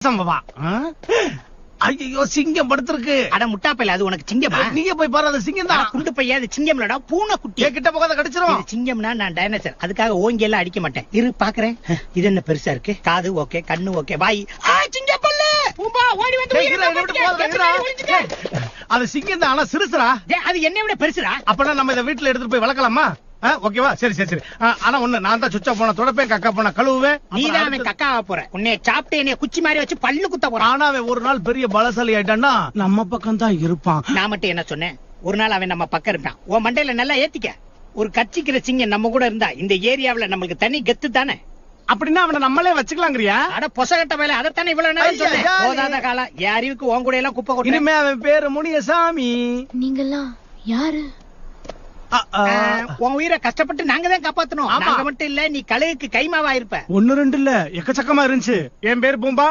சம்பவா. ஐயோ சிங்கம் படுத்திருக்கு. அட முட்டாப்பையில அது உனக்கு சிங்கமா? நீங்க போய் பாரு, அது சிங்கம் தான். குண்டு பையா அது சிங்கம்லடா, பூனை குட்டி. கிட்ட போகாத கடிச்சிரும். சிங்கம்னா நான் டைனோசர், அதுக்காக ஓங்கி எல்லாம் அடிக்க மாட்டேன். இரு பாக்குறேன். இது என்ன பெருசா இருக்கு? காது ஓகே, கண்ணு ஓகே, வாய் சிங்கப்பல்லு. பூம்பா ஓடி வந்து அது சிங்கம் தான், ஆனா சிறுசுரா. அது என்னை விட பெருசுடா. அப்பனா நம்ம இதை வீட்டுல எடுத்துட்டு போய் வளர்க்கலாமா? ஓகேவா? சரி சரி சரி. ஆனா ஒண்ணு, நான் தான் சுச்சா போன தொடப்பேன், கக்கா போன கழுவுவேன். நீதான் அவன் கக்காவ போற. உன்னை சாப்பிட்டு என்னைய குச்சி மாதிரி வச்சு பல்லு குத்த போறான். ஆனா அவன் ஒரு நாள் பெரிய பலசாலி ஆயிட்டான்னா நம்ம பக்கம் தான் இருப்பான். நான் மட்டும் என்ன சொன்னேன்? ஒரு நாள் அவன் நம்ம பக்கம் இருப்பான். உன் மண்டையில நல்லா ஏத்திக்க. ஒரு கட்சிக்கிற சிங்கம் நம்ம கூட இருந்தா இந்த ஏரியாவுல நம்மளுக்கு தனி கெத்து தானே. அப்படின்னா அவனை நம்மளே வச்சுக்கலாங்கிறியா? அட பொசகட்ட வேலை, அதைத்தானே இவ்வளவு நேரம் சொன்னேன். போதாத காலம், என் அறிவுக்கு உன் கூட எல்லாம் குப்பை கொட்ட. இனிமே அவன் பேரு முனியசாமி. நீங்கெல்லாம் யாரு? உன் உயிரை கஷ்டப்பட்டு நாங்க தான் காப்பாத்தணும். நாங்க மட்டும் இல்ல, நீ கழுகுக்கு கைமாவா இருப்ப. ஒன்னு ரெண்டு இல்ல, எக்கச்சக்கமா இருந்துச்சு. என் பேரு பூம்பா,